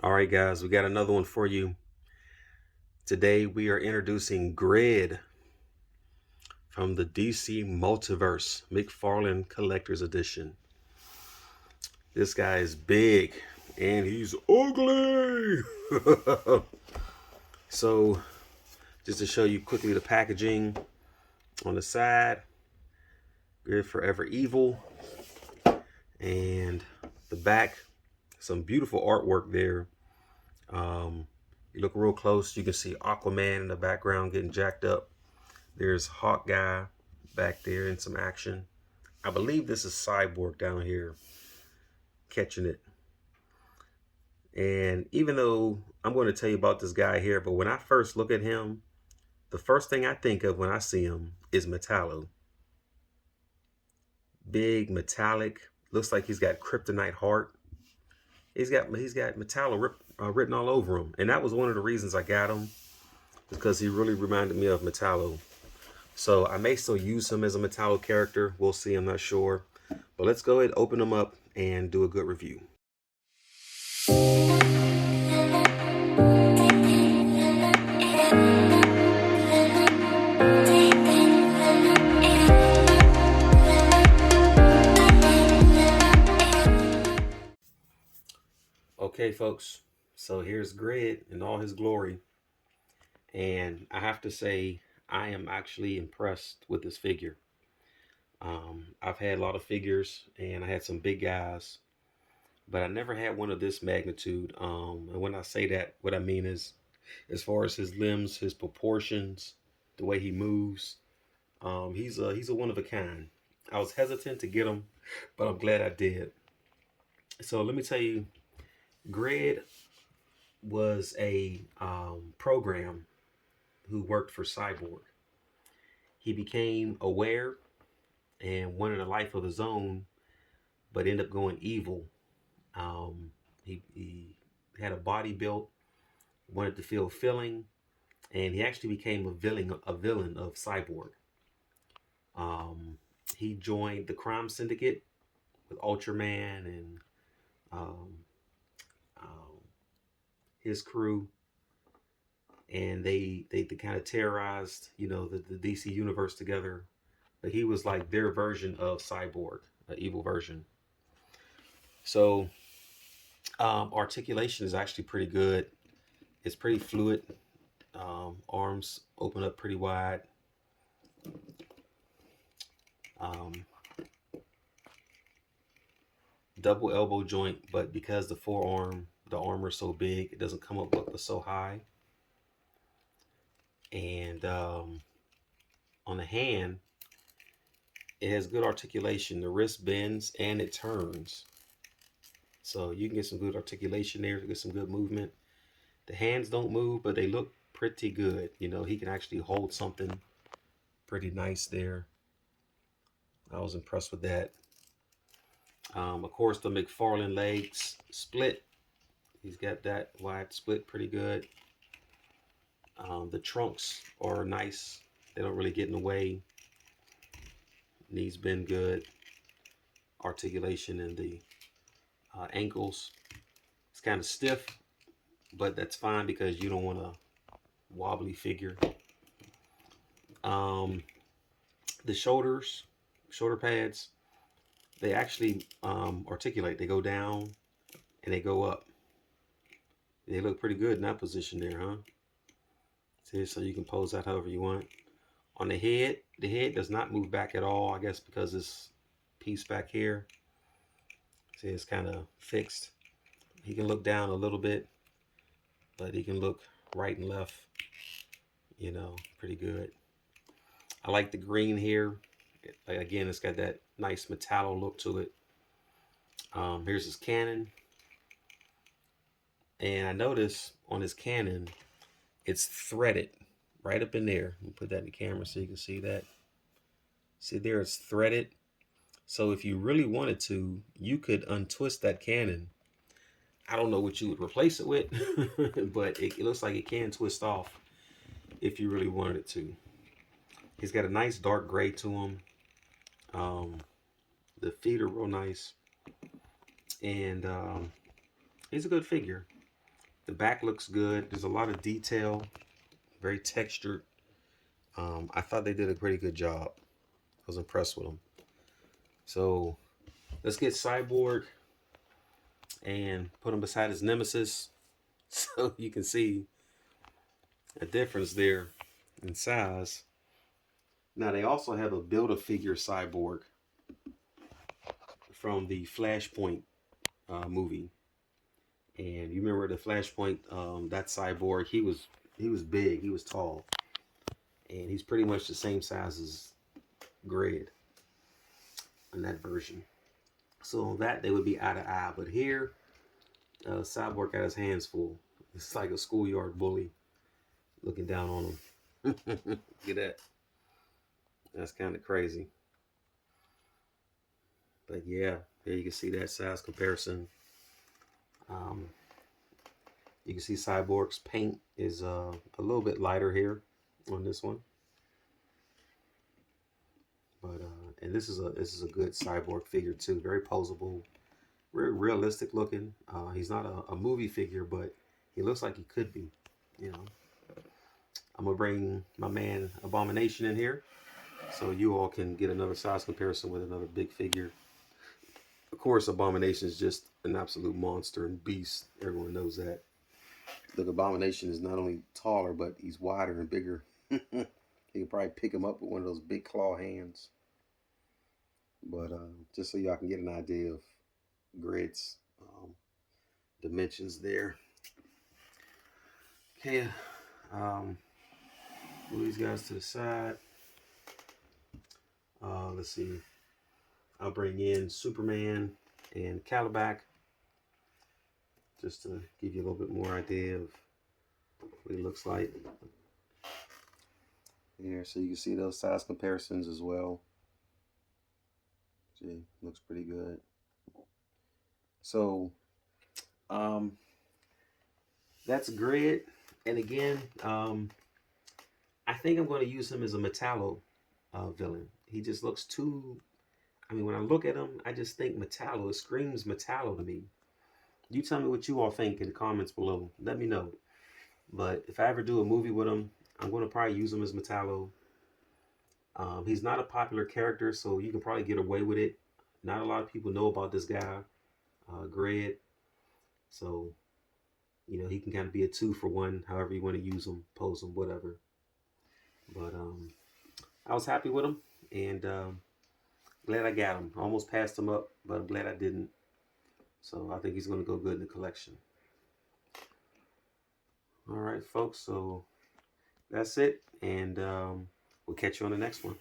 All right, guys, we got another one for you. Today we are introducing Grid from the DC Multiverse McFarland Collector's Edition. This guy is big and he's ugly. So, just to show you quickly the packaging on the side, Grid Forever Evil, and the back, some beautiful artwork there. You look real close, you can see Aquaman in the background getting jacked up. There's Hawkeye back there in some action. I believe this is Cyborg down here catching it. And even though I'm going to tell you about this guy here, but when I first look at him, the first thing I think of when I see him is Metallo. Big, metallic, looks like he's got kryptonite heart. He's got Metallo written all over him. And that was one of the reasons I got him, because he really reminded me of Metallo. So I may still use him as a Metallo character. We'll see, I'm not sure. But let's go ahead, open him up, and do a good review. Okay, folks, so here's Grid in all his glory. And I have to say, I am actually impressed with this figure. I've had a lot of figures, and I had some big guys, but I never had one of this magnitude. And when I say that, what I mean is, as far as his limbs, his proportions, the way he moves, he's a one of a kind. I was hesitant to get him, but I'm glad I did. So let me tell you, Grid was a program who worked for Cyborg. He became aware and wanted a life of his own, but ended up going evil. He had a body built, wanted to feel filling, and he actually became a villain of Cyborg. He joined the crime syndicate with Ultraman and um, his crew, and they kind of terrorized, the DC universe together. But he was like their version of Cyborg, an evil version. So articulation is actually pretty good. It's pretty fluid. Arms open up pretty wide. Double elbow joint, but because the armor is so big, it doesn't come up so high. And on the hand, it has good articulation. The wrist bends and it turns. So you can get some good articulation there, get some good movement. The hands don't move, but they look pretty good. He can actually hold something pretty nice there. I was impressed with that. Of course, the McFarland legs split. He's got that wide split pretty good. The trunks are nice. They don't really get in the way. Knees bend good. Articulation in the ankles. It's kind of stiff, but that's fine because you don't want a wobbly figure. The shoulder pads, they actually articulate. They go down and they go up. They look pretty good in that position there, huh? See, so you can pose that however you want. On the head does not move back at all, I guess because this piece back here, see, it's kind of fixed. He can look down a little bit, but he can look right and left, pretty good. I like the green here. Again, it's got that nice metallo look to it. Here's his cannon. And I notice on his cannon, it's threaded right up in there. Let me put that in the camera so you can see that. See there, it's threaded. So if you really wanted to, you could untwist that cannon. I don't know what you would replace it with, but it looks like it can twist off if you really wanted it to. He's got a nice dark gray to him. The feet are real nice. And he's a good figure. The back looks good. There's a lot of detail, very textured. I thought they did a pretty good job. I was impressed with them. So let's get Cyborg and put him beside his nemesis so you can see a difference there in size. Now they also have a Build-A-Figure Cyborg from the Flashpoint movie. And you remember the Flashpoint, that Cyborg, he was big, he was tall. And he's pretty much the same size as Grid in that version. So that they would be eye to eye. But here, Cyborg got his hands full. It's like a schoolyard bully looking down on him. Look at that. That's kind of crazy. But yeah, there you can see that size comparison. You can see Cyborg's paint is a little bit lighter here on this one. But and this is a good Cyborg figure too. Very posable, very realistic looking. He's not a movie figure, but he looks like he could be. You know, I'm gonna bring my man Abomination in here, so you all can get another size comparison with another big figure. Of course, Abomination is just an absolute monster and beast. Everyone knows that. Look, Abomination is not only taller, but he's wider and bigger. You can probably pick him up with one of those big claw hands. But just so y'all can get an idea of Grid's dimensions there. Okay, move these guys to the side. Let's see. I'll bring in Superman and Calabac just to give you a little bit more idea of what he looks like. Here, so you can see those size comparisons as well. See, looks pretty good. So, that's Grid. And again, I think I'm going to use him as a Metallo villain. He just looks too... I mean, when I look at him, I just think Metallo. It screams Metallo to me. You tell me what you all think in the comments below. Let me know. But if I ever do a movie with him, I'm going to probably use him as Metallo. He's not a popular character, so you can probably get away with it. Not a lot of people know about this guy, Grid. So, you know, he can kind of be a 2-for-1, however you want to use him, pose him, whatever. But I was happy with him, and glad I got him. I almost passed him up, but I'm glad I didn't. So I think he's going to go good in the collection. All right, folks. So that's it. And we'll catch you on the next one.